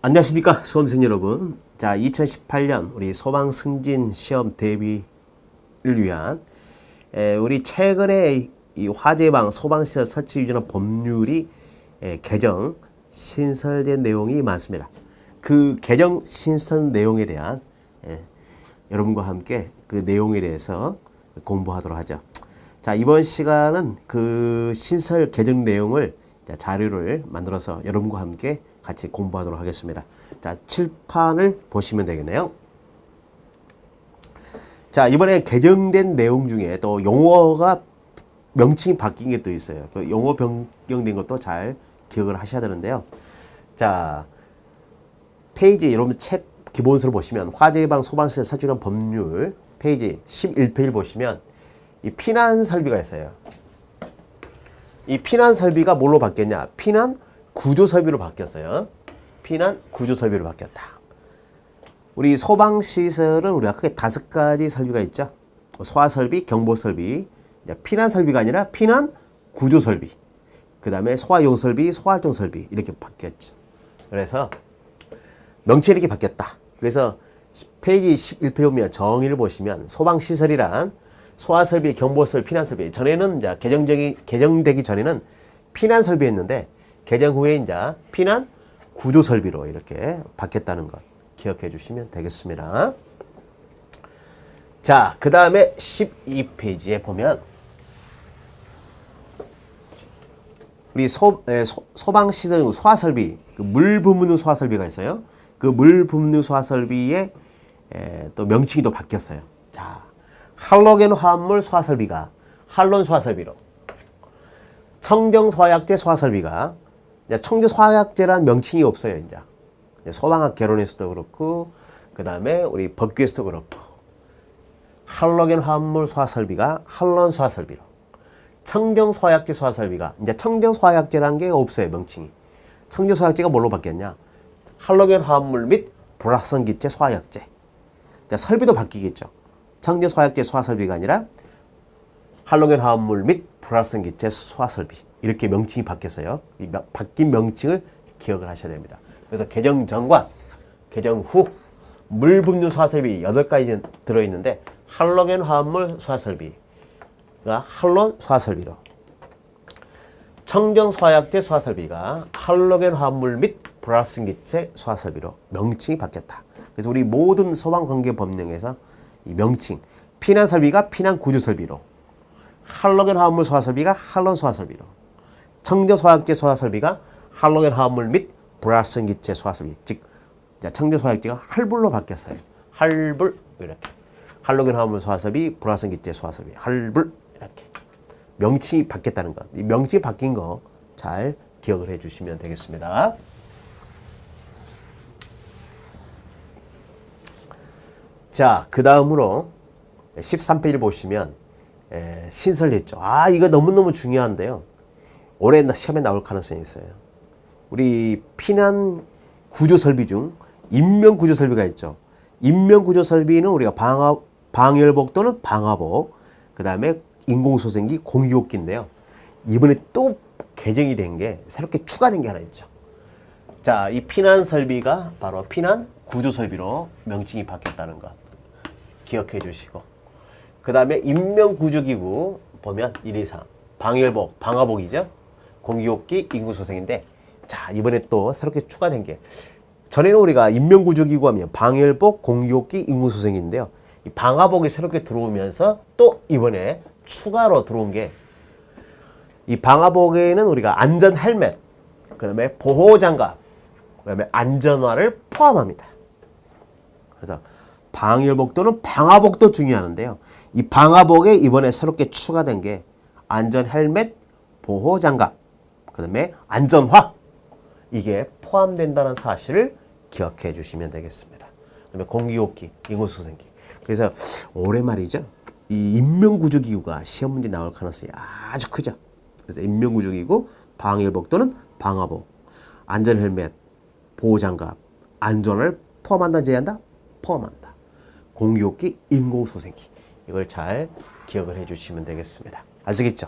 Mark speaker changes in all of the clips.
Speaker 1: 안녕하십니까 수험생 여러분. 자, 2018년 우리 소방승진 시험 대비를 위한 우리 최근에 이 화재방 소방시설 설치 유지나 법률이 개정 신설된 내용이 많습니다. 그 개정 신설 내용에 대한 여러분과 함께 그 내용에 대해서 공부하도록 하죠. 자, 이번 시간은 그 신설 개정 내용을 자료를 만들어서 여러분과 함께 같이 공부하도록 하겠습니다. 자, 칠판을 보시면 되겠네요. 자, 이번에 개정된 내용 중에 또 용어가 명칭이 바뀐 게 또 있어요. 그 용어 변경된 것도 잘 기억을 하셔야 되는데요. 자, 페이지 여러분 책 기본서를 보시면 화재 예방 소방시설 설치관 법률 페이지 11페이지를 보시면 이 피난 설비가 있어요. 이 피난 설비가 뭘로 바뀌었냐? 피난 구조 설비로 바뀌었어요. 피난 구조 설비로 바뀌었다. 우리 소방 시설은 우리가 크게 5가지 설비가 있죠. 소화 설비, 경보 설비, 피난 설비가 아니라 피난 구조 설비. 그다음에 소화용 설비, 소활동 설비 이렇게 바뀌었죠. 그래서 명칭이 이렇게 바뀌었다. 그래서 페이지 11페이지 보면 정의를 보시면 소방 시설이란 소화 설비, 경보 설비, 피난 설비. 전에는 이제 개정되기 전에는 피난 설비였는데 개정 후에 이제 피난 구조 설비로 이렇게 바뀌었다는 것 기억해 주시면 되겠습니다. 자, 그 다음에 12페이지에 보면 우리 소방시설 소화설비, 그 물 붓는 소화설비가 있어요. 그 물 붓는 소화설비의 또 명칭이 또 바뀌었어요. 자, 할로겐 화합물 소화설비가 할론 소화설비로, 청정 소화약제 소화설비가 청정 소화약제라는 명칭이 없어요. 이제 소방학 개론에서도 그렇고 그 다음에 우리 법규에서도 그렇고 할로겐 화합물 소화설비가 할론 소화설비로, 청정 소화약제 소화설비가 이제 청정 소화약제라는 게 없어요. 명칭이. 청정 소화약제가 뭘로 바뀌었냐? 할로겐 화합물 및 불확성기체 소화약제. 설비도 바뀌겠죠. 청정 소화약제 소화설비가 아니라 할로겐 화합물 및 불활성기체 소화설비 이렇게 명칭이 바뀌었어요. 이 바뀐 명칭을 기억을 하셔야 됩니다. 그래서 개정 전과 개정 후 물 붓는 소화설비 8가지 들어있는데 할로겐 화합물 소화설비가 할론 소화설비로, 청정 소화약제 소화설비가 할로겐 화합물 및 불활성기체 소화설비로 명칭이 바뀌었다. 그래서 우리 모든 소방관계법령에서 이 명칭 피난설비가 피난구조설비로, 할로겐 화합물 소화설비가 할론 소화설비로, 청정 소화약제 소화설비가 할로겐 화합물 및 불활성기체 소화설비, 즉 청정 소화약제가 할불로 바뀌었어요. 할불 이렇게 할로겐 화합물 소화설비, 불활성기체 소화설비, 할불 이렇게 명칭이 바뀌었다는 것. 이 명칭이 바뀐 거 잘 기억을 해주시면 되겠습니다. 자, 그 다음으로 13페이지를 보시면 신설했죠. 아, 이거 너무너무 중요한데요. 올해 시험에 나올 가능성이 있어요. 우리 피난 구조 설비 중 인명 구조 설비가 있죠. 인명 구조 설비는 우리가 방열복 또는 방화복, 그 다음에 인공소생기, 공기호흡기인데요. 이번에 또 개정이 된 게 새롭게 추가된 게 하나 있죠. 자, 이 피난 설비가 바로 피난 구조 설비로 명칭이 바뀌었다는 것 기억해 주시고, 그 다음에 인명구조기구 보면 1, 2, 3 방열복, 방화복이죠. 공기호흡기, 인공소생인데, 자, 이번에 또 새롭게 추가된 게, 전에는 우리가 인명구조기구 하면 방열복, 공기호흡기, 인공소생인데요. 이 방화복이 새롭게 들어오면서 또 이번에 추가로 들어온 게, 이 방화복에는 우리가 안전 헬멧, 그 다음에 보호장갑, 그 다음에 안전화를 포함합니다. 그래서 방열복 또는 방화복도 중요하는데요. 이 방화복에 이번에 새롭게 추가된 게 안전 헬멧, 보호장갑, 그 다음에 안전화, 이게 포함된다는 사실을 기억해 주시면 되겠습니다. 그 다음에 공기호흡기, 인공소생기. 그래서 올해 말이죠. 이 인명구조기구가 시험 문제 나올 가능성이 아주 크죠. 그래서 인명구조기구, 방열복 또는 방화복, 안전 헬멧, 보호장갑, 안전을 포함한다, 제한한다? 포함한다. 공기호흡기, 인공소생기. 이걸 잘 기억을 해 주시면 되겠습니다. 아시겠죠?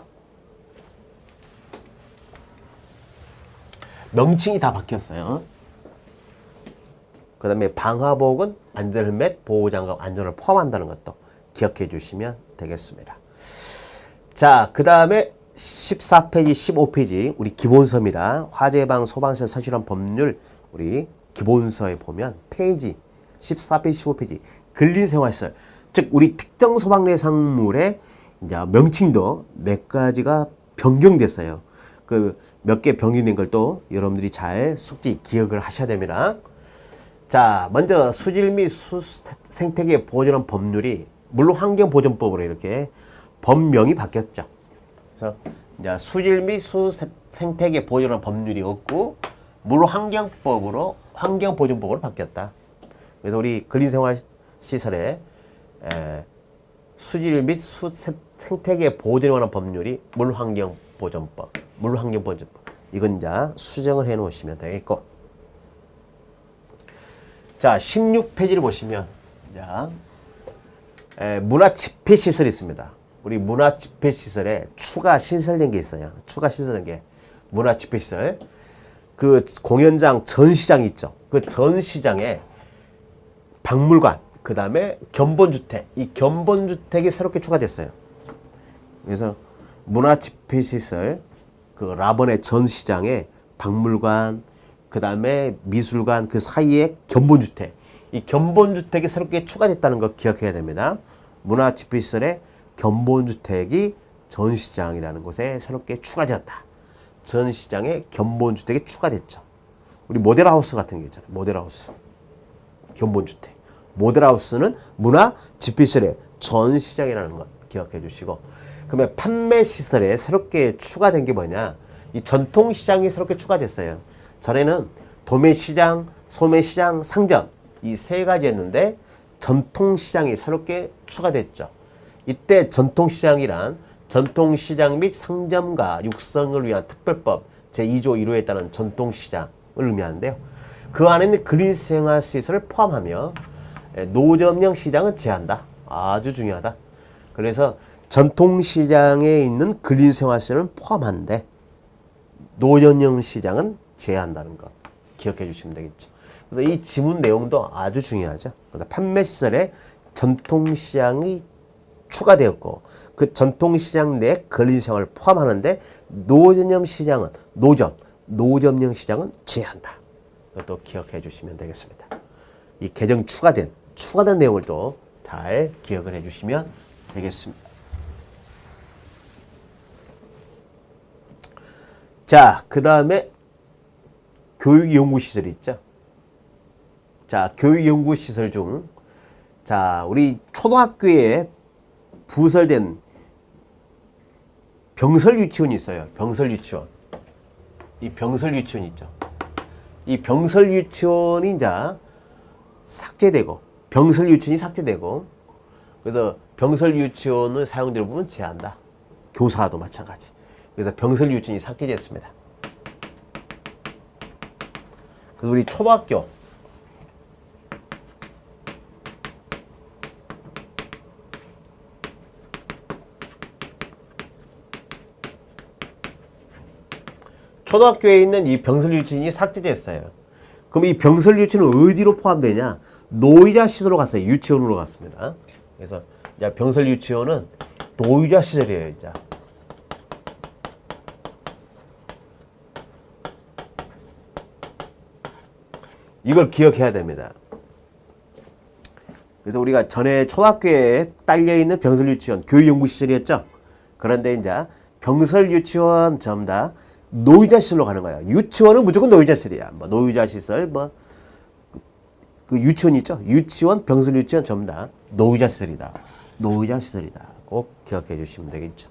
Speaker 1: 명칭이 다 바뀌었어요. 그 다음에 방화복은 안전헬멧, 보호장갑, 안전을 포함한다는 것도 기억해 주시면 되겠습니다. 자, 그 다음에 14페이지, 15페이지 우리 기본서입니다. 화재방 소방서 서술한 법률 우리 기본서에 보면 페이지 14페이지, 15페이지 근린생활시설, 즉 우리 특정 소방대상물의 이제 명칭도 몇 가지가 변경됐어요. 그 몇 개 변경된 걸 또 여러분들이 잘 숙지 기억을 하셔야 됩니다. 자, 먼저 수질 및 수생태계 보존원 법률이 물환경보존법으로 이렇게 법명이 바뀌었죠. 그래서 이제 수질 및 수생태계 보존원 법률이 없고 물환경법으로 환경보존법으로 바뀌었다. 그래서 우리 근린생활 시설에 수질 및 수생태계 보존에 관한 법률이 물환경보존법, 물환경보존법. 이건 이제 수정을 해 놓으시면 되겠고. 자, 16페이지를 보시면 자, 문화집회시설이 있습니다. 우리 문화집회시설에 추가 신설된 게 있어요. 추가 신설된 게 문화집회시설. 그 공연장 전시장이 있죠. 그 전시장에 박물관, 그 다음에 견본주택, 이 견본주택이 새롭게 추가됐어요. 그래서 문화집회시설, 그 라번의 전시장에 박물관, 그 다음에 미술관 그 사이에 견본주택, 이 견본주택이 새롭게 추가됐다는 거 기억해야 됩니다. 문화집회시설에 견본주택이 전시장이라는 곳에 새롭게 추가되었다. 전시장에 견본주택이 추가됐죠. 우리 모델하우스 같은 게 있잖아요. 모델하우스, 견본주택. 모델하우스는 문화집회시설의 전시장이라는 것 기억해 주시고, 그러면 판매시설에 새롭게 추가된 게 뭐냐? 이 전통시장이 새롭게 추가됐어요. 전에는 도매시장, 소매시장, 상점 이 세 가지였는데 전통시장이 새롭게 추가됐죠. 이때 전통시장이란 전통시장 및 상점가 육성을 위한 특별법 제2조 1호에 따른 전통시장을 의미하는데요. 그 안에는 근린생활시설을 포함하며 노점형 시장은 제한다. 아주 중요하다. 그래서 전통시장에 있는 근린생활시설은 포함한데 노점형 시장은 제한한다는 것 기억해 주시면 되겠죠. 그래서 이 지문 내용도 아주 중요하죠. 그래서 판매시설에 전통시장이 추가되었고 그 전통시장 내 근린생활을 포함하는데 노점형 시장은 노점형 시장은 제한한다. 이것도 기억해 주시면 되겠습니다. 이 개정 추가된 내용을 또 잘 기억을 해 주시면 되겠습니다. 자, 그 다음에 교육연구시설 있죠. 자, 교육연구시설 중, 자, 우리 초등학교에 부설된 병설유치원이 있어요. 병설유치원. 이 병설유치원 있죠. 이 병설유치원이 이제 삭제되고, 병설유치원이 삭제되고, 그래서 병설유치원을 사용되는 부분 제한한다. 교사도 마찬가지. 그래서 병설유치원이 삭제됐습니다. 그래서 우리 초등학교 초등학교에 있는 이 병설유치원이 삭제됐어요. 그럼 이 병설유치원은 어디로 포함되냐? 노이자 시설로 갔어요. 유치원으로 갔습니다. 그래서 이제 병설유치원은 노이자 시설이에요. 이제. 이걸 기억해야 됩니다. 그래서 우리가 전에 초등학교에 딸려있는 병설유치원 교육연구시설이었죠. 그런데 이제 병설유치원 전부 다 노유자시설로 가는 거야. 유치원은 무조건 노유자시설이야. 뭐 노유자시설, 그 유치원 있죠. 유치원, 병설유치원 전부 다 노유자시설이다. 노유자시설이다. 꼭 기억해 주시면 되겠죠.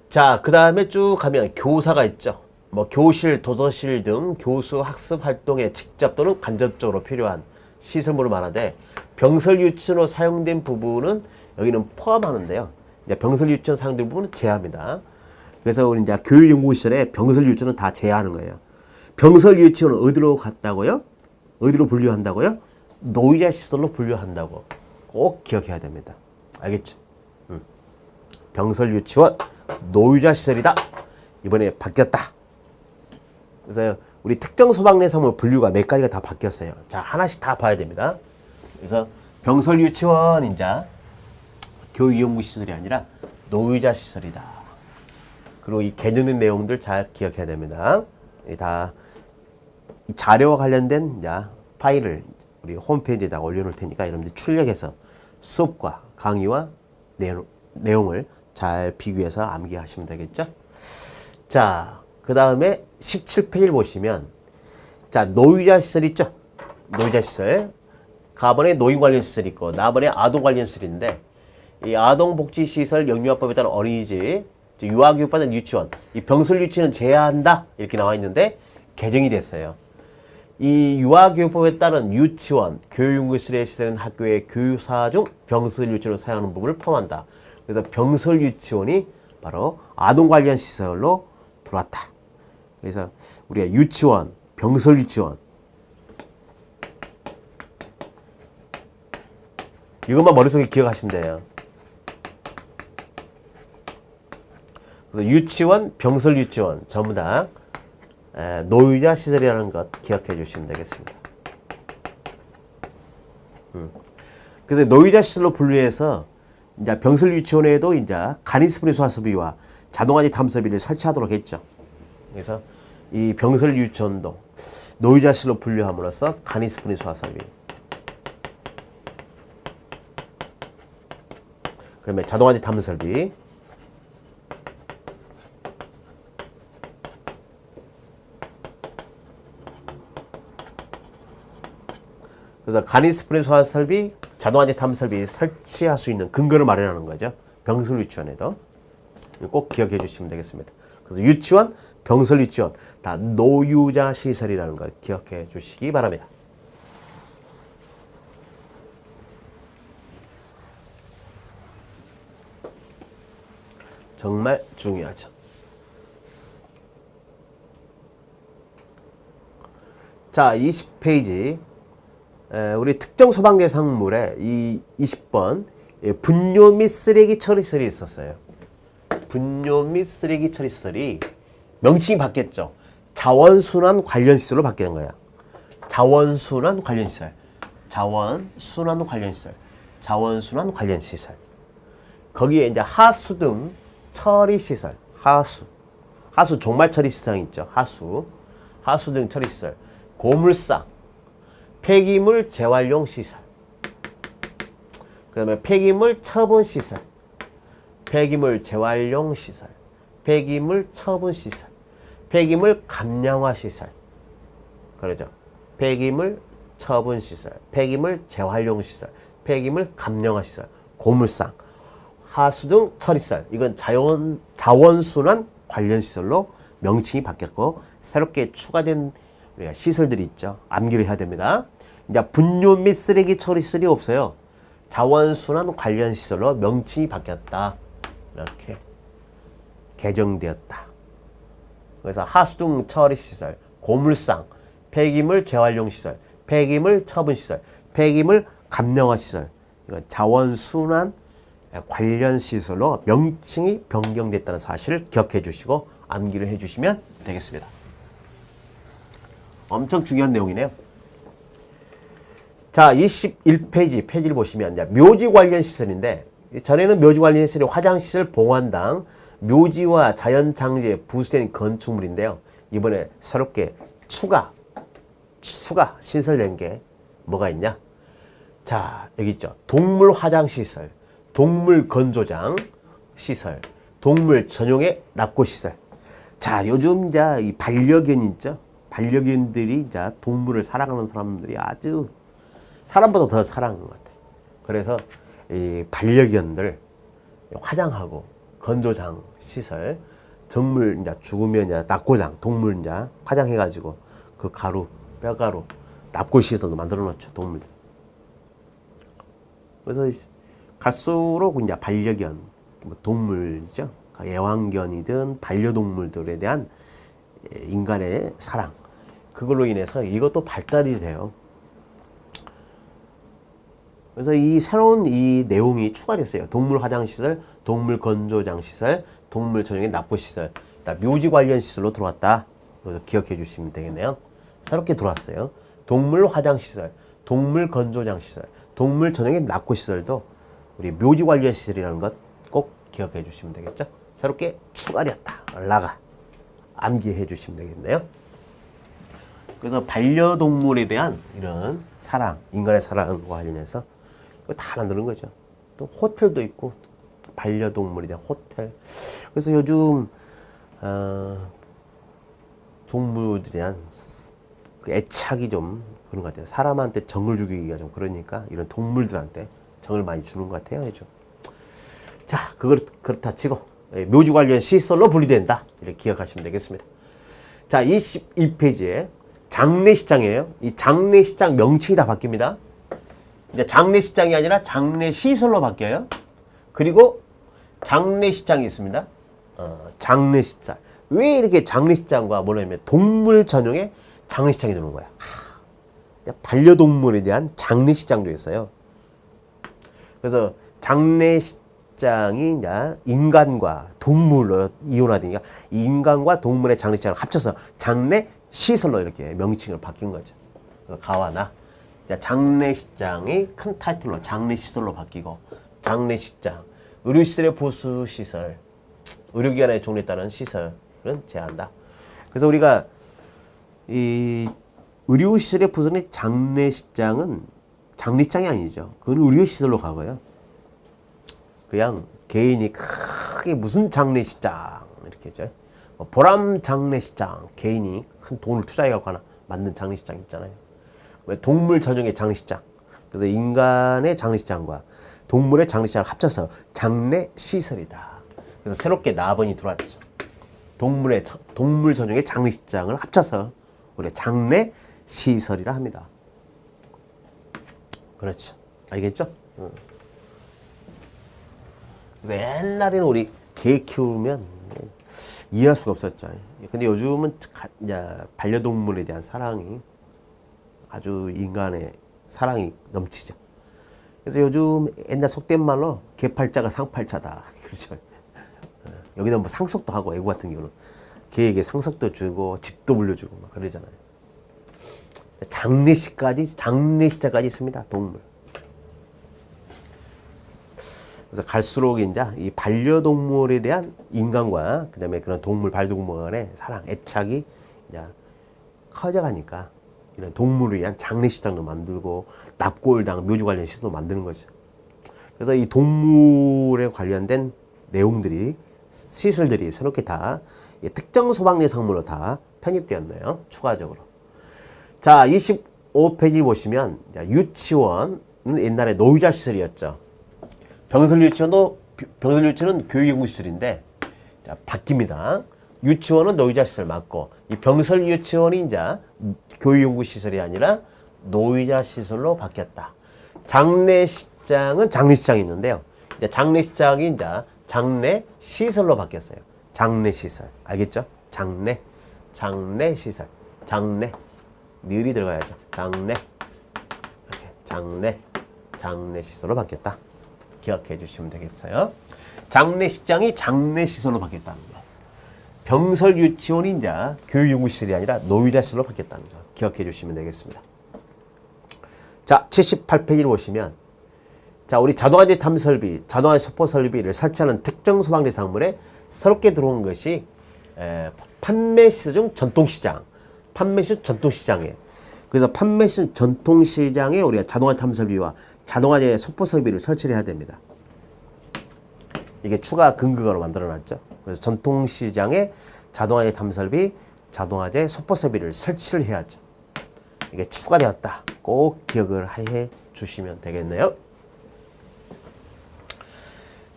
Speaker 1: 자, 그 다음에 쭉 가면 교사가 있죠. 뭐 교실, 도서실 등 교수 학습 활동에 직접 또는 간접적으로 필요한 시설물을 말하되 병설유치원으로 사용된 부분은 여기는 포함하는데요. 이제 병설유치원 사용된 부분은 제한합니다. 그래서 우리 이제 교육연구시설에 병설유치원은 다 제한하는 거예요. 병설유치원은 어디로 갔다고요? 어디로 분류한다고요? 노이자 시설로 분류한다고 꼭 기억해야 됩니다. 알겠죠? 병설유치원 노이자 시설이다. 이번에 바뀌었다. 그래서 우리 특정 소방대상물 분류가 몇 가지가 다 바뀌었어요. 자, 하나씩 다 봐야 됩니다. 그래서 병설 유치원 이제 교육연구시설이 아니라 노유자 시설이다. 그리고 이 개정된 내용들 잘 기억해야 됩니다. 다 자료와 관련된 이제 파일을 우리 홈페이지에다가 올려놓을 테니까 여러분들 출력해서 수업과 강의와 내용을 잘 비교해서 암기하시면 되겠죠. 자, 그 다음에 17페이지를 보시면 자, 노유자 시설 있죠. 노유자 시설. 가번에 노인 관련 시설이 있고 나번에 아동 관련 시설인데 이 아동복지시설 영유아법에 따른 어린이집, 유아교육받은 유치원, 이 병설 유치는 제한한다 이렇게 나와 있는데 개정이 됐어요. 이 유아교육법에 따른 유치원, 교육시설에 시설된 학교의 교육사 중 병설 유치원을 사용하는 부분을 포함한다. 그래서 병설 유치원이 바로 아동 관련 시설로 들어왔다. 그래서 우리가 유치원, 병설 유치원 이것만 머릿속에 기억하시면 돼요. 그래서 유치원, 병설 유치원 전부 다 노유자 시설이라는 것 기억해 주시면 되겠습니다. 그래서 노유자 시설로 분류해서 이제 병설 유치원에도 이제 간이스프리 소화설비와 자동화지 탐설비를 설치하도록 했죠. 그래서 이 병설 유치원도 노유자 시설로 분류함으로써 간이스프리 소화설비, 그다음에 자동화지 탐설비, 그래서 간이스프리 소화설비, 자동화재 탐설비 설치할 수 있는 근거를 마련하는 거죠. 병설 유치원에도 꼭 기억해 주시면 되겠습니다. 그래서 유치원, 병설 유치원 다 노유자 시설이라는 걸 기억해 주시기 바랍니다. 정말 중요하죠. 자, 20페이지 우리 특정 소방대상물에 이 20번 분뇨 및 쓰레기 처리설이 있었어요. 분뇨 및 쓰레기 처리설이 명칭이 바뀌었죠. 자원순환 관련시설로 바뀌는 거야. 자원순환 관련시설, 자원순환 관련시설, 자원순환 관련시설. 거기에 이제 하수 등 처리시설, 하수 종말 처리시설이 있죠. 하수 등 처리시설, 고물상, 폐기물 재활용 시설, 그 다음에 폐기물 처분 시설, 폐기물 재활용 시설, 폐기물 처분 시설, 폐기물 감량화 시설, 그러죠. 폐기물 처분 시설, 폐기물 재활용 시설, 폐기물 감량화 시설, 고물상, 하수 등 처리시설. 이건 자원순환 관련 시설로 명칭이 바뀌었고 새롭게 추가된 우리가 시설들이 있죠. 암기를 해야 됩니다. 이제 분뇨 및 쓰레기 처리시설이 없어요. 자원순환 관련 시설로 명칭이 바뀌었다. 이렇게 개정되었다. 그래서 하수 등 처리시설, 고물상, 폐기물 재활용 시설, 폐기물 처분 시설, 폐기물 감량화 시설. 이건 자원순환 관련 시설로 명칭이 변경됐다는 사실을 기억해 주시고 암기를 해 주시면 되겠습니다. 엄청 중요한 내용이네요. 자, 21페이지 페이지를 보시면 이제 묘지 관련 시설인데 전에는 묘지 관련 시설이 화장시설, 봉환당, 묘지와 자연장지에 부수된 건축물인데요. 이번에 새롭게 추가 신설된 게 뭐가 있냐? 자, 여기 있죠. 동물 화장시설, 동물 건조장 시설, 동물 전용의 납고시설. 자, 요즘 이제 이 반려견 있죠. 반려견들이 이제 동물을 사랑하는 사람들이 아주 사람보다 더 사랑하는 것 같아요. 그래서 이 반려견들 화장하고 건조장 시설, 정물 이제 죽으면 이제 납고장, 동물 이제 화장해가지고 그 가루, 뼈가루, 납고 시설도 만들어 놓죠, 동물들. 그래서 갈수록 이제 반려견, 동물이죠. 애완견이든 반려동물들에 대한 인간의 사랑, 그걸로 인해서 이것도 발달이 돼요. 그래서 이 새로운 이 내용이 추가됐어요. 동물 화장시설, 동물 건조장 시설, 동물 전용의 납부시설, 묘지 관련 시설로 들어왔다. 그래서 기억해 주시면 되겠네요. 새롭게 들어왔어요. 동물 화장시설, 동물 건조장시설, 동물 전용의 낙고시설도 우리 묘지 관련 시설이라는 것 꼭 기억해 주시면 되겠죠. 새롭게 추가되었다. 라가 암기해 주시면 되겠네요. 그래서 반려동물에 대한 이런 사랑, 인간의 사랑과 관련해서 이거 다 만드는 거죠. 또 호텔도 있고 반려동물에 대한 호텔. 그래서 요즘 동물들에 대한 그 애착이 좀 그런 것 같아요. 사람한테 정을 주기가 좀 그러니까 이런 동물들한테 정을 많이 주는 것 같아요. 요즘. 자, 그렇다 치고 묘지 관련 시설로 분리된다. 이렇게 기억하시면 되겠습니다. 자, 22페이지에 장례식장이에요. 이 장례식장 명칭이 다 바뀝니다. 이제 장례식장이 아니라 장례시설로 바뀌어요. 그리고 장례식장이 있습니다. 장례식장. 왜 이렇게 장례식장과 뭐냐면 동물 전용의 장례식장이 되는 거야. 반려동물에 대한 장례식장도 있어요. 그래서 장례식장이 이제 인간과 동물로 이혼화되니까 인간과 동물의 장례식장을 합쳐서 장례시설로 이렇게 명칭을 바뀐 거죠. 가와나 장례식장이 큰 타이틀로 장례시설로 바뀌고 장례식장, 의료시설의 보수시설, 의료기관의 종류에 따른 시설은 제한한다. 그래서 우리가 이 의료시설의 부서는 장례식장은 장례식장이 아니죠. 그건 의료시설로 가고요. 그냥 개인이 크게 무슨 장례식장 이렇게 했죠. 보람 장례식장, 개인이 큰 돈을 투자해갖고 하나 만든 장례식장 있잖아요. 동물 전용의 장례식장. 그래서 인간의 장례식장과 동물의 장례식장을 합쳐서 장례시설이다. 그래서 새롭게 나번이 들어왔죠. 동물 전용의 장례식장을 합쳐서 우리가 장례시설이라 합니다. 그렇죠. 알겠죠? 그래서 옛날에는 우리 개 키우면 이해할 수가 없었죠. 근데 요즘은 이제 반려동물에 대한 사랑이 아주 인간의 사랑이 넘치죠. 그래서 요즘 옛날 속된 말로 개팔자가 상팔자다. 그렇죠. 여기다 뭐 상속도 하고 애고 같은 경우는 개에게 상속도 주고 집도 물려주고 막 그러잖아요. 장례식장까지 있습니다. 동물. 그래서 갈수록 이제 이 반려동물에 대한 인간과 그다음에 그런 동물 반려동물 간의 사랑, 애착이 이제 커져가니까 이런 동물을 위한 장례식장도 만들고 납골당, 묘지 관련 시설도 만드는 거죠. 그래서 이 동물에 관련된 내용들이 시설들이 새롭게 다 특정 소방대 상물로 다 편입되었네요. 추가적으로. 자, 25페이지 보시면 유치원은 옛날에 노유자 시설이었죠. 병설 유치원은 교육연구시설인데 바뀝니다. 유치원은 노유자 시설 맞고 이 병설 유치원이 이제 교육연구시설이 아니라 노유자 시설로 바뀌었다. 장례식장은 장례식장이 있는데요. 이제 장례식장이 이제 장례시설로 바뀌었어요. 장례시설. 알겠죠? 장례시설. 늘이 들어가야죠. 이렇게 장례시설로 바뀌었다. 기억해 주시면 되겠어요. 장례식장이 장례시설로 바뀌었다는 거. 병설 유치원이 이제 교육연구시설이 아니라 노유자시설로 바뀌었다는 거. 기억해 주시면 되겠습니다. 자, 78페이지를 보시면 자, 우리 자동화재 탐설비, 자동화재 소포 설비를 설치하는 특정 소방대 상물에 새롭게 들어온 것이 판매시설 중 전통시장, 판매시설 전통시장에 그래서 판매시설 전통시장에 우리가 자동화재 탐설비와 자동화재 소포 설비를 설치를 해야 됩니다. 이게 추가 근거로 만들어놨죠. 그래서 전통시장에 자동화재 탐설비, 자동화재 소포 설비를 설치를 해야죠. 이게 추가되었다. 꼭 기억을 해 주시면 되겠네요.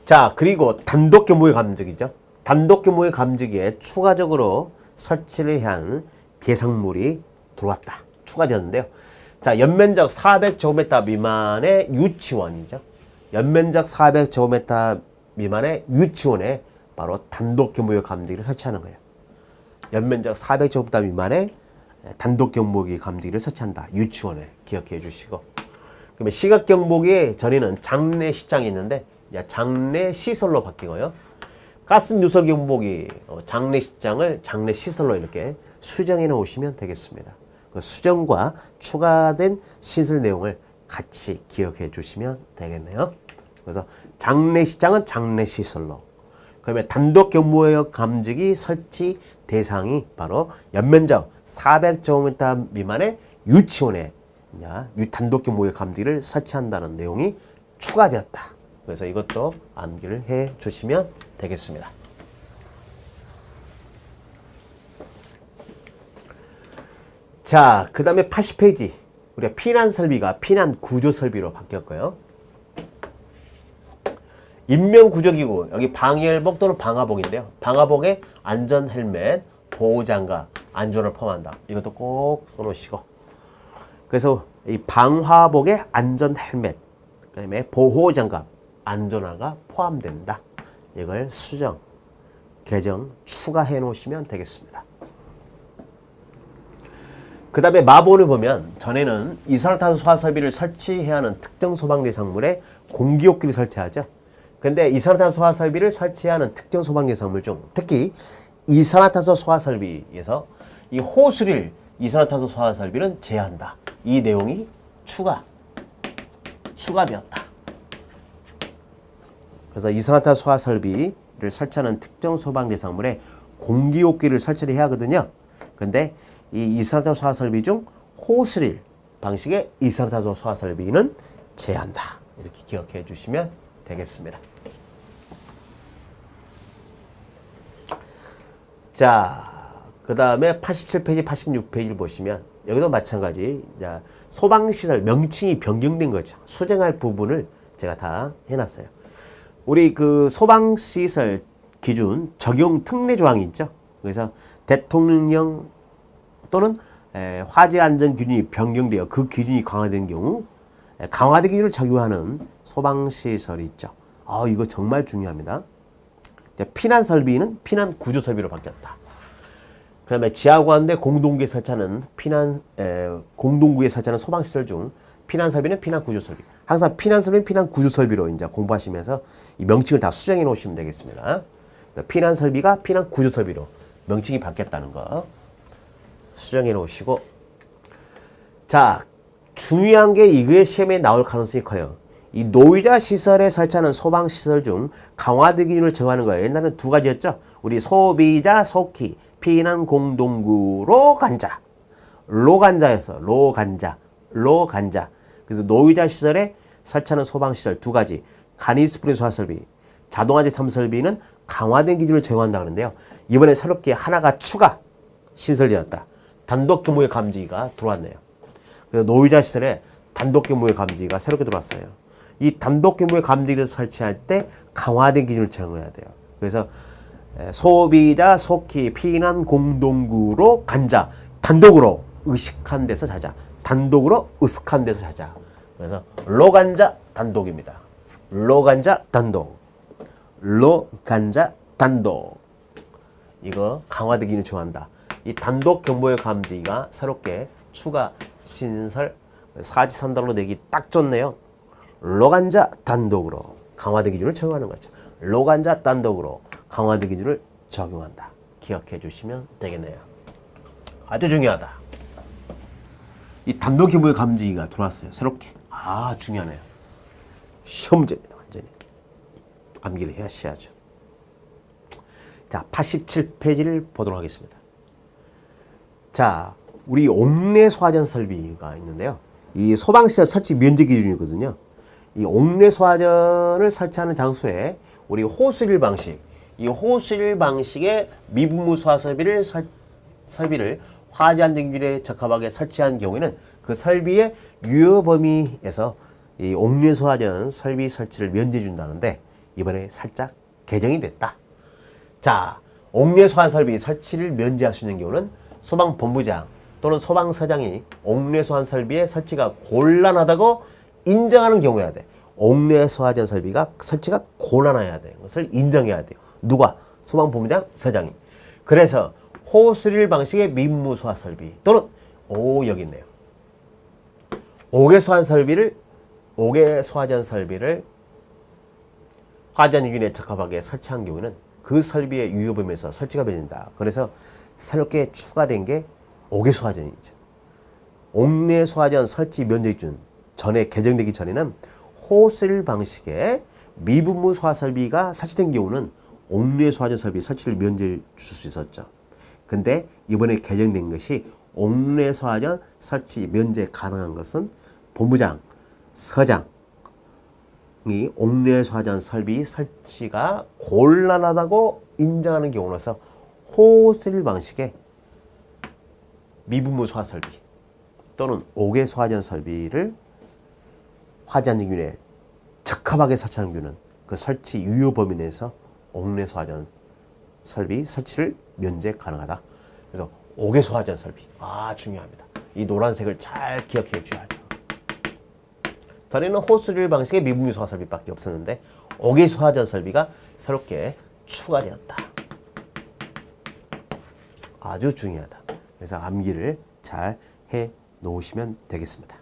Speaker 1: 자, 그리고 단독 규모의 감지기죠. 단독 규모의 감지기에 추가적으로 설치를 해야 하는 대상물이 들어왔다. 추가되었는데요. 자, 연면적 400제곱미터 미만의 유치원이죠. 연면적 400제곱미터 미만의 유치원에 바로 단독 규모의 감지기를 설치하는 거예요. 연면적 400제곱미터 미만의 단독 경보기 감지기를 설치한다. 유치원에 기억해 주시고. 그러면 시각 경보기에 전에는 장례식장이 있는데 장례시설로 바뀌고요. 가스 누설 경보기 장례식장을 장례시설로 이렇게 수정해 놓으시면 되겠습니다. 그 수정과 추가된 시설 내용을 같이 기억해 주시면 되겠네요. 그래서 장례식장은 장례시설로, 그다음에 단독 경보역 감지기 설치 대상이 바로 연면적 400제곱미터 미만의 유치원에 단독 경보역 감지기를 설치한다는 내용이 추가되었다. 그래서 이것도 암기를 해 주시면 되겠습니다. 자, 그 다음에 80페이지. 우리가 피난 설비가 피난 구조 설비로 바뀌었고요. 인명구조기구, 여기 방열복 또는 방화복인데요. 방화복에 안전 헬멧, 보호장갑, 안전을 포함한다. 이것도 꼭 써놓으시고. 그래서 이 방화복에 안전 헬멧, 그다음에 보호장갑, 안전화가 포함된다. 이걸 수정, 개정, 추가해 놓으시면 되겠습니다. 그 다음에 마본을 보면 전에는 이산화탄소 소화설비를 설치해야 하는 특정 소방 대상물에 공기옥기를 설치하죠. 근데 이산화탄소 소화설비를 설치해야 하는 특정 소방 대상물 중 특히 이산화탄소 소화설비에서 이 호수릴 이산화탄소 소화설비는 제한한다. 이 내용이 추가되었다. 그래서 이산화탄소 소화설비를 설치하는 특정 소방 대상물에 공기옥기를 설치를 해야 하거든요. 근데 이 이산화탄소 소화설비 중 호스릴 방식의 이산화탄소 소화설비는 제한한다. 이렇게 기억해 주시면 되겠습니다. 자, 그 다음에 87페이지, 86페이지를 보시면 여기도 마찬가지 소방시설 명칭이 변경된 거죠. 수정할 부분을 제가 다 해놨어요. 우리 그 소방시설 기준 적용 특례 조항이 있죠. 그래서 대통령령 또는 화재 안전 기준이 변경되어 그 기준이 강화된 경우 강화된 기준을 적용하는 소방시설이 있죠. 이거 정말 중요합니다. 피난 설비는 피난 구조 설비로 바뀌었다. 그 다음에 지하관대 공동구에 설치하는 공동구에 설치하는 소방시설 중 피난 설비는 피난 구조 설비. 항상 피난 설비는 피난 구조 설비로 이제 공부하시면서 이 명칭을 다 수정해 놓으시면 되겠습니다. 피난 설비가 피난 구조 설비로 명칭이 바뀌었다는 거 수정해 놓으시고, 자, 중요한 게 이거의 시험에 나올 가능성이 커요. 이 노이자 시설에 설치하는 소방시설 중 강화대 기준을 정하는 거예요. 옛날에는 두 가지였죠. 우리 소비자 속히 피난 공동구로 간자, 로간자였어. 로간자. 그래서 노이자 시설에 설치하는 소방시설 두 가지, 간이스프링 소화설비, 자동화재 탐설비는 강화된 기준을 적용한다 그러는데요. 이번에 새롭게 하나가 추가 신설되었다. 단독 규모의 감지기가 들어왔네요. 그래서 노이자 시설에 단독 규모의 감지기가 새롭게 들어왔어요. 이 단독 규모의 감지기를 설치할 때 강화된 기준을 적용해야 돼요. 그래서 소비자 속히 피난 공동구로 간자, 단독으로 의식한 데서 자자, 단독으로 의식한 데서 자자. 그래서 로간자 단독입니다. 로간자 단독. 이거 강화된 기준을 적용한다. 이 단독 경보의 감지기가 새롭게 추가 신설 사지선달로 내기 딱 좋네요. 로간자 단독으로 강화된 기준을 적용하는 거죠. 로간자 단독으로 강화된 기준을 적용한다. 기억해 주시면 되겠네요. 아주 중요하다. 이 단독 경보의 감지기가 들어왔어요. 새롭게. 중요하네요. 시험 문제입니다. 완전히. 암기를 하셔야죠. 자, 87페이지를 보도록 하겠습니다. 자, 우리 옥내 소화전 설비가 있는데요. 이 소방시설 설치 면적 기준이거든요. 이 옥내 소화전을 설치하는 장소에 우리 호스릴 방식, 이 호스릴 방식의 미분무 소화 설비를 화재 안전 기준에 적합하게 설치한 경우에는 그 설비의 유효 범위에서 이 옥내 소화전 설비 설치를 면제해 준다는데 이번에 살짝 개정이 됐다. 자, 옥내 소화 설비 설치를 면제할 수 있는 경우는 소방본부장 또는 소방서장이 옥내 소환 설비의 설치가 곤란하다고 인정하는 경우여야 돼. 옥내 소화전 설비가 설치가 곤란해야 돼. 그것을 인정해야 돼요. 누가? 소방본부장, 서장이. 그래서 호스릴 방식의 민무 소화 설비 또는 여기 있네요. 옥외 소화전 설비를 화재 기준에 적합하게 설치한 경우는 그 설비의 유효 범위에서 설치가 변진다. 그래서 새롭게 추가된 게 옥외 소화전이죠. 옥내 소화전 설치 면제 기준 전에 개정되기 전에는 호스릴 방식의 미분무 소화 설비가 설치된 경우는 옥내 소화전 설비 설치를 면제 줄 수 있었죠. 근데 이번에 개정된 것이 옥내 소화전 설치 면제 가능한 것은 본부장, 서장이 옥내 소화전 설비 설치가 곤란하다고 인정하는 경우로서 호스릴 방식의 미분무 소화 설비 또는 옥외 소화전 설비를 화재안전기준에 적합하게 설치하는 경우는 그 설치 유효 범위 내에서 옥내 소화전 설비 설치를 면제 가능하다. 그래서 옥외 소화전 설비 중요합니다. 이 노란색을 잘 기억해 주셔야죠. 전에는 호스릴 방식의 미분무 소화 설비밖에 없었는데 옥외 소화전 설비가 새롭게 추가되었다. 아주 중요하다. 그래서 암기를 잘 해 놓으시면 되겠습니다.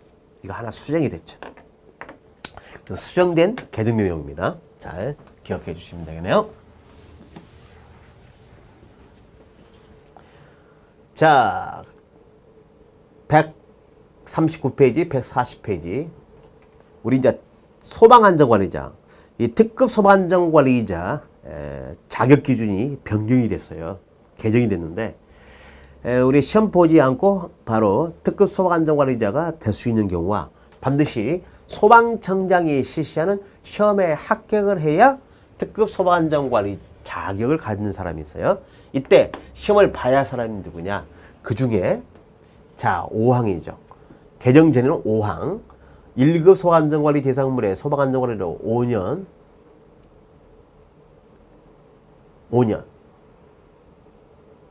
Speaker 1: 이거 하나 수정이 됐죠. 그래서 수정된 개정 내용입니다. 잘 기억해 주시면 되겠네요. 자, 139페이지, 140페이지. 우리 이제 소방안전관리자, 이 특급 소방안전관리자 자격 기준이 변경이 됐어요. 개정이 됐는데 우리 시험 보지 않고 바로 특급 소방안전관리자가 될 수 있는 경우와 반드시 소방청장이 실시하는 시험에 합격을 해야 특급 소방안전관리 자격을 가진 사람이 있어요. 이때 시험을 봐야 할 사람이 누구냐? 그 중에 자 5항이죠. 개정 전에는 5항 1급 소방안전관리 대상물의 소방안전관리로 5년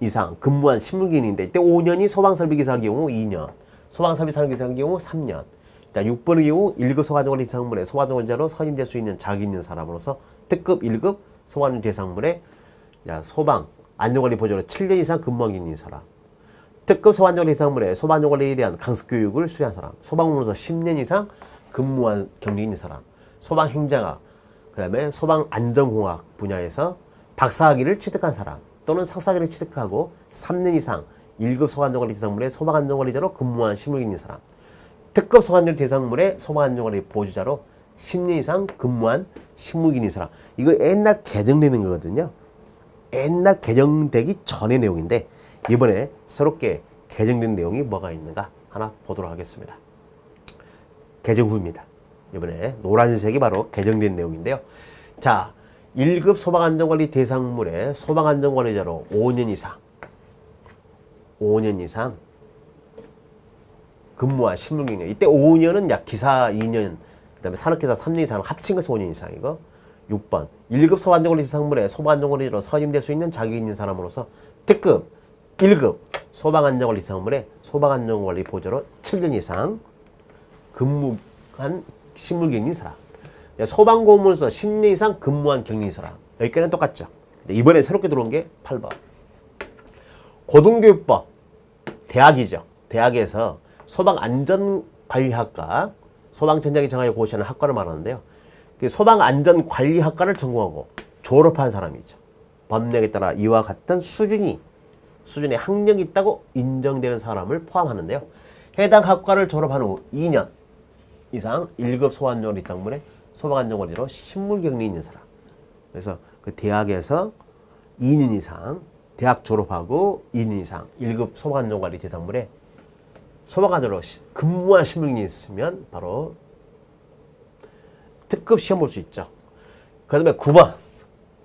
Speaker 1: 이상 근무한 신문기인인데 이때 5년이 소방설비기사의 경우 2년, 소방설비산업기사의 경우 3년. 6번의 경우 1급 소방안전관리 대상물의 소방안전관리자로 선임될 수 있는 자격이 있는 사람으로서 특급 1급 소방안전 대상물의 소방안전관리 보조로 7년 이상 근무한 게 있는 사람. 특급 소방안전관리 대상물의 소방안전관리에 대한 강습교육을 수료한 사람. 소방공무원으로서 10년 이상 근무한 경력이 있는 사람. 소방행정학, 그 다음에 소방안전공학 분야에서 박사학위를 취득한 사람. 또는 석사학위를 취득하고 3년 이상 1급 소방안전관리 대상물의 소방안전관리자로 근무한 실무가 있는 사람. 특급 소방안전 대상물의 소방안전관리 보조자로 10년 이상 근무한 실무가 있는 사람. 이거 옛날 개정되는 거거든요. 옛날 개정되기 전의 내용인데 이번에 새롭게 개정된 내용이 뭐가 있는가 하나 보도록 하겠습니다. 개정 후입니다. 이번에 노란색이 바로 개정된 내용인데요. 자, 1급 소방안전관리 대상물의 소방안전관리자로 5년 이상 근무한 실무경력. 이때 5년은 약 기사 2년, 그 다음에 산업기사 3년 이상 합친 것이 5년 이상이고 6번 1급 소방안전관리 대상물의 소방안전관리자로 선임될 수 있는 자격이 있는 사람으로서 특급 1급 소방안전관리 대상물의 소방안전관리 보조로 7년 이상 근무한 실무경력인 사람. 소방공무원으로서 10년 이상 근무한 경력인 사람. 여기까지는 똑같죠. 이번에 새롭게 들어온 게 8번. 고등교육법. 대학이죠. 대학에서 소방안전관리학과, 소방청장이 정하여 고시하는 학과를 말하는데요. 소방안전관리학과를 전공하고 졸업한 사람이죠. 법령에 따라 이와 같은 수준의 학력이 있다고 인정되는 사람을 포함하는데요. 해당 학과를 졸업한 후 2년 이상 1급 소방안전관리 대상물의 소방안전관리로 실무경력이 있는 사람. 그래서 그 대학에서 2년 이상, 대학 졸업하고 2년 이상 1급 소방안전관리 대상물에 소방관으로 근무한 실무경력이 있으면 바로 특급 시험 볼 수 있죠. 그 다음에 9번.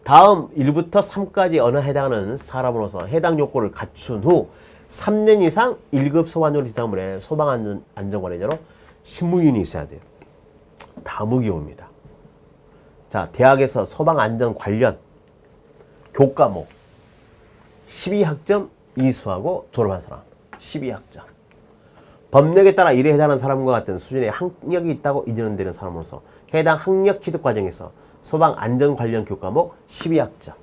Speaker 1: 다음 1부터 3까지 어느 해당하는 사람으로서 해당 요건을 갖춘 후 3년 이상 1급 소방안전관리 대상물에 소방안전관리자로 실무경력이 있어야 돼요. 다음의 경우입니다. 자, 대학에서 소방안전 관련 교과목 12학점 이수하고 졸업한 사람. 12학점. 법령에 따라 이에 해당하는 사람과 같은 수준의 학력이 있다고 인정되는 사람으로서 해당 학력 취득 과정에서 소방안전 관련 교과목 12학점.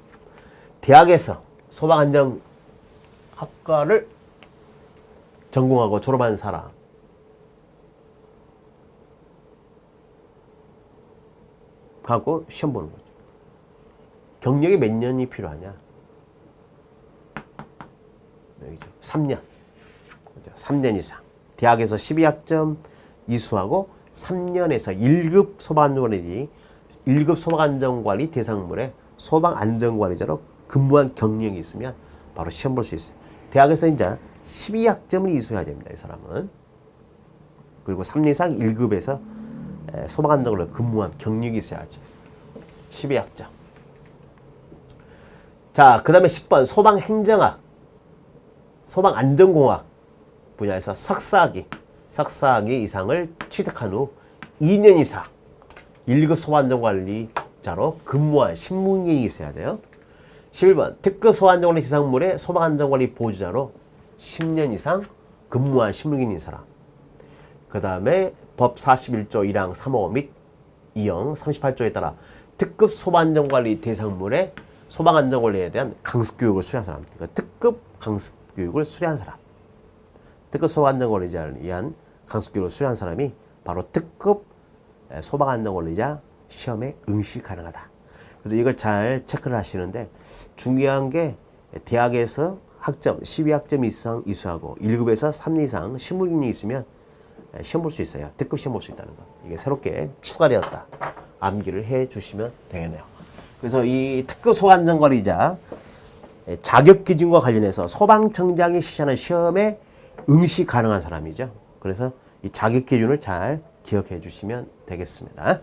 Speaker 1: 대학에서 소방안전학과를 전공하고 졸업한 사람. 갖고 시험 보는 거죠. 경력이 몇 년이 필요하냐? 여기죠. 3년. 3년 이상. 대학에서 12학점 이수하고 3년에서 1급 소방안전관리, 1급 소방안전관리 대상물에 소방안전관리자로 근무한 경력이 있으면 바로 시험 볼 수 있어요. 대학에서 이제 12학점을 이수해야 됩니다. 이 사람은. 그리고 3년 이상 1급에서 소방안전관리로 근무한 경력이 있어야죠. 12학점. 자, 그 다음에 10번 소방행정학, 소방안전공학 분야에서 석사학위 이상을 취득한 후 2년 이상 1급 소방안전관리자로 근무한 신문경이 있어야 돼요. 11번 특급 소방안전관리 대상물의 소방안전관리 보조자로 10년 이상 근무한 신문경인 사람. 그 다음에 법 41조 1항 3호 및 2형 38조에 따라 특급 소방안전관리 대상물의 소방안전관리에 대한 강습교육을 수료한 사람. 그러니까 특급 강습교육을 수료한 사람. 특급 소방안전관리자를 위한 강습교육을 수료한 사람이 바로 특급 소방안전관리자 시험에 응시 가능하다. 그래서 이걸 잘 체크를 하시는데 중요한 게 대학에서 학점 12학점 이상 이수하고 1급에서 3년 이상 신문경이 있으면 시험 볼 수 있어요. 특급 시험 볼 수 있다는 거. 이게 새롭게 추가되었다. 암기를 해 주시면 되겠네요. 그래서 이 특급 소방안전관리자 자격 기준과 관련해서 소방청장이 실시하는 시험에 응시 가능한 사람이죠. 그래서 이 자격 기준을 잘 기억해 주시면 되겠습니다.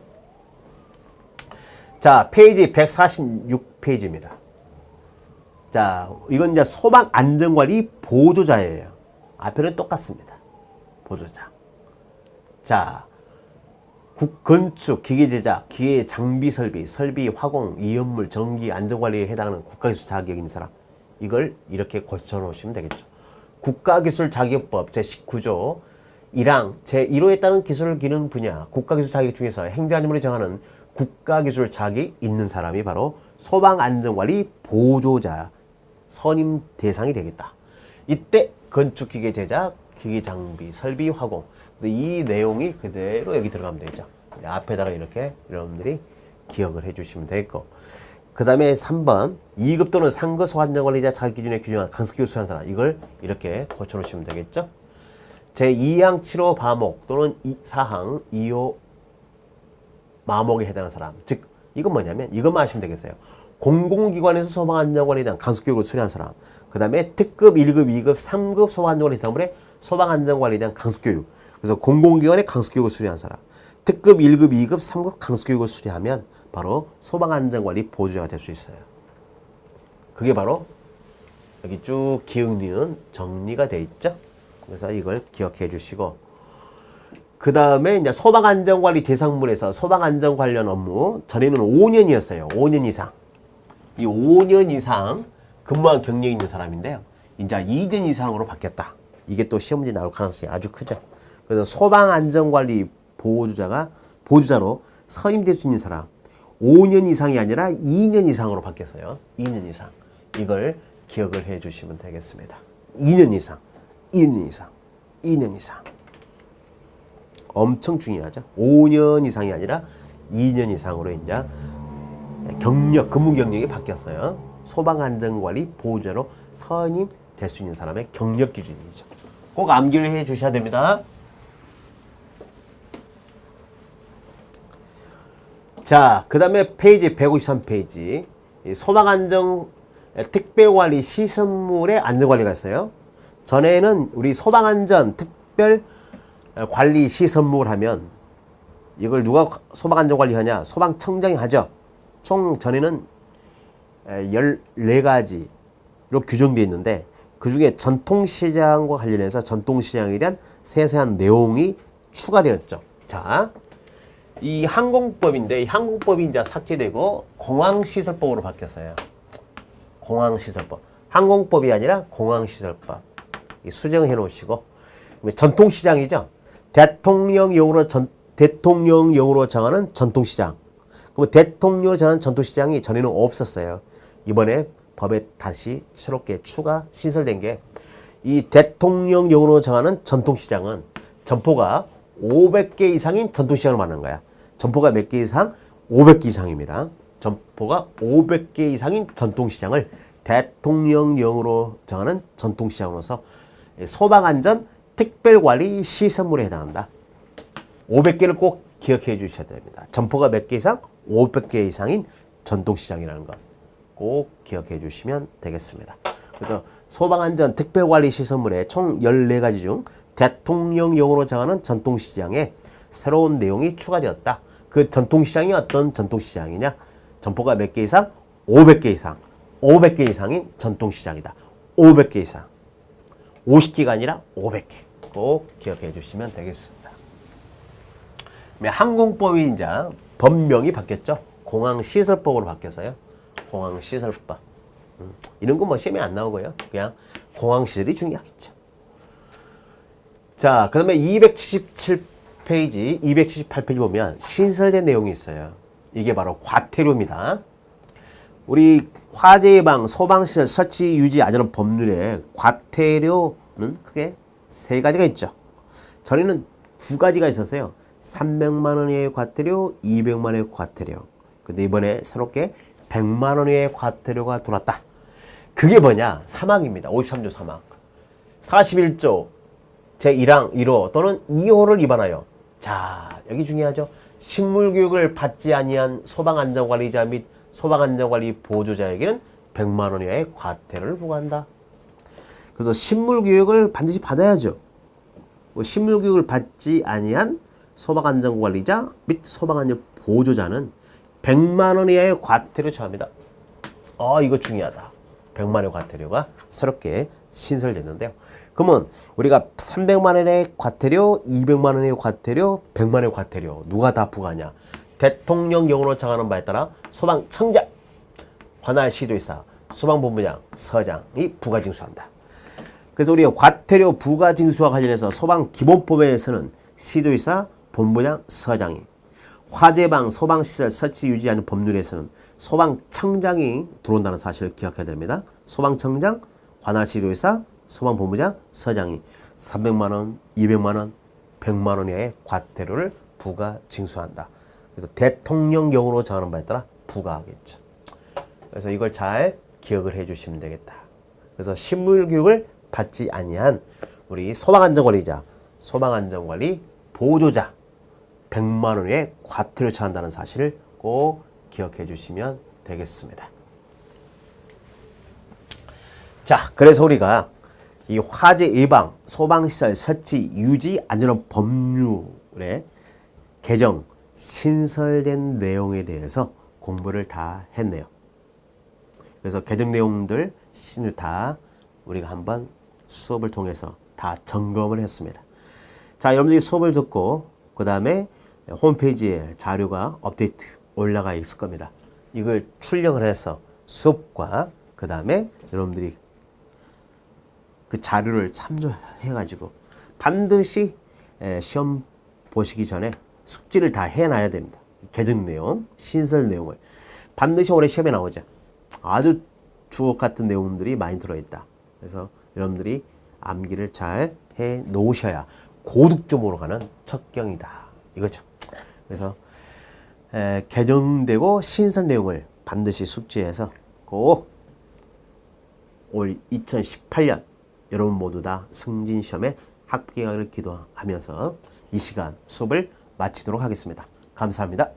Speaker 1: 자, 페이지 146페이지입니다. 자, 이건 이제 소방안전관리 보조자예요. 앞에는 똑같습니다. 보조자. 자, 건축, 기계 제작, 기계 장비 설비, 설비, 화공, 이연물, 전기, 안전관리에 해당하는 국가기술 자격이 있는 사람. 이걸 이렇게 고쳐놓으시면 되겠죠. 국가기술 자격법 제19조 1항 제1호에 따른 기술을 기는 분야, 국가기술 자격 중에서 행정안전부이 정하는 국가기술 자격이 있는 사람이 바로 소방안전관리 보조자 선임 대상이 되겠다. 이때 건축기계 제작, 기계장비, 설비, 화공 이 내용이 그대로 여기 들어가면 되죠. 앞에다가 이렇게 여러분들이 기억을 해주시면 되겠고, 그 다음에 3번 2급 또는 상급 소방안전관리자 자격기준에 규정한 강습교육 수료한 사람, 이걸 이렇게 고쳐놓으시면 되겠죠. 제2항 7호 과목 또는 4항 2호 마목에 해당하는 사람, 즉 이건 뭐냐면 이것만 하시면 되겠어요. 공공기관에서 소방안전관리에 대한 강습교육을 수료한 사람, 그 다음에 특급 1급, 2급, 3급 소방안전관리 대상물의 소방안전관리에 대한 강습교육. 그래서 공공기관의 강습교육을 수료한 사람, 특급 1급, 2급, 3급 강습교육을 수료하면 바로 소방안전관리 보조자가 될 수 있어요. 그게 바로 여기 쭉 기억, 니은 정리가 돼 있죠. 그래서 이걸 기억해 주시고, 그 다음에 이제 소방안전관리 대상물에서 소방안전 관련 업무, 전에는 5년이었어요. 5년 이상. 이 5년 이상 근무한 경력이 있는 사람인데요. 이제 2년 이상으로 바뀌었다. 이게 또 시험 문제 나올 가능성이 아주 크죠. 그래서 소방안전관리 보조자로 선임될 수 있는 사람, 5년 이상이 아니라 2년 이상으로 바뀌었어요. 2년 이상. 이걸 기억을 해 주시면 되겠습니다. 2년 이상, 2년 이상, 2년 이상. 엄청 중요하죠. 5년 이상이 아니라 2년 이상으로 이제 근무 경력이 바뀌었어요. 소방안전관리 보조자로 선임될 수 있는 사람의 경력 기준이죠. 꼭 암기를 해 주셔야 됩니다. 자, 그 다음에 페이지 153페이지. 소방안전 특별관리 시설물의 안전관리가 있어요. 전에는 우리 소방안전 특별관리 시설물 하면 이걸 누가 소방안전관리 하냐? 소방청장이 하죠. 총 전에는 14가지로 규정되어 있는데, 그 중에 전통시장과 관련해서 전통시장에 대한 세세한 내용이 추가되었죠. 자, 이 항공법인데, 이 항공법이 이제 삭제되고 공항시설법으로 바뀌었어요. 공항시설법. 항공법이 아니라 공항시설법. 수정해 놓으시고, 전통시장이죠. 대통령령으로 정하는 전통시장. 그럼 대통령으로 정하는 전통시장이 전에는 없었어요. 이번에 법에 다시 새롭게 추가 신설된 게, 이 대통령령으로 정하는 전통시장은 점포가 500개 이상인 전통시장을 말하는 거야. 점포가 몇 개 이상? 500개 이상입니다. 점포가 500개 이상인 전통시장을 대통령령으로 정하는 전통시장으로서 소방안전 특별관리 시설물에 해당한다. 500개를 꼭 기억해 주셔야 됩니다. 점포가 몇 개 이상? 500개 이상인 전통시장이라는 것 꼭 기억해 주시면 되겠습니다. 그래서 소방안전 특별관리 시설물의 총 14가지 중 대통령령으로 정하는 전통시장에 새로운 내용이 추가되었다. 그 전통시장이 어떤 전통시장이냐? 점포가 몇 개 이상? 500개 이상. 500개 이상인 전통시장이다. 500개 이상. 50개가 아니라 500개. 꼭 기억해 주시면 되겠습니다. 항공법이 이제 법명이 바뀌었죠. 공항시설법으로 바뀌어서요. 공항시설법. 이런 거 뭐 시험에 안 나오고요. 그냥 공항시설이 중요하겠죠. 자, 그 다음에 277페이지, 278페이지 보면 신설된 내용이 있어요. 이게 바로 과태료입니다. 우리 화재 예방, 소방시설 설치, 유지, 안전은 법률에 과태료는 크게 세 가지가 있죠. 전에는 두 가지가 있었어요. 300만 원 이하의 과태료, 200만 원의 과태료. 근데 이번에 새롭게 100만 원 이하의 과태료가 들어왔다. 그게 뭐냐? 사망입니다. 53조 사망. 41조 제1항 1호 또는 2호를 위반하여. 자, 여기 중요하죠. 식물교육을 받지 아니한 소방안전관리자 및 소방안전관리 보조자에게는 100만 원 이하의 과태료를 부과한다. 그래서 식물교육을 반드시 받아야죠. 식물교육을 받지 아니한 소방안전관리자 및 소방안전 보조자는 100만 원 이하의 과태료 처합니다. 이거 중요하다. 100만 원의 과태료가 새롭게 신설됐는데요. 그러면 우리가 300만 원의 과태료, 200만 원의 과태료, 100만 원의 과태료 누가 다 부과하냐? 대통령령으로 정하는 바에 따라 소방청장, 관할시도지사, 소방본부장, 서장이 부과징수한다. 그래서 우리가 과태료 부과징수와 관련해서 소방기본법에서는 시도지사, 본부장, 서장이, 화재방, 소방시설 설치 유지하는 법률에서는 소방청장이 들어온다는 사실을 기억해야 됩니다. 소방청장, 관할시도지사, 소방본부장, 서장이 300만 원, 200만 원, 100만 원 이하의 과태료를 부과 징수한다. 그래서 대통령령으로 정하는 바에 따라 부과하겠죠. 그래서 이걸 잘 기억을 해 주시면 되겠다. 그래서 식물교육을 받지 아니한 우리 소방안전관리자, 소방안전관리 보조자 100만 원의 과태료를 처한다는 사실을 꼭 기억해 주시면 되겠습니다. 자, 그래서 우리가 이 화재 예방, 소방시설 설치, 유지, 안전원 법률의 개정, 신설된 내용에 대해서 공부를 다 했네요. 그래서 개정 내용들 신을 다 우리가 한번 수업을 통해서 다 점검을 했습니다. 자, 여러분들이 수업을 듣고 그 다음에 홈페이지에 자료가 업데이트 올라가 있을 겁니다. 이걸 출력을 해서 수업과 그 다음에 여러분들이 그 자료를 참조해가지고 반드시 시험 보시기 전에 숙지를 다 해놔야 됩니다. 개정 내용, 신설 내용을 반드시 올해 시험에 나오죠. 아주 주옥 같은 내용들이 많이 들어있다. 그래서 여러분들이 암기를 잘 해 놓으셔야 고득점으로 가는 첫 경이다. 이거죠. 그래서 개정되고 신설 내용을 반드시 숙지해서 꼭 올 2018년 여러분 모두 다 승진시험에 합격하기를 기도하면서 이 시간 수업을 마치도록 하겠습니다. 감사합니다.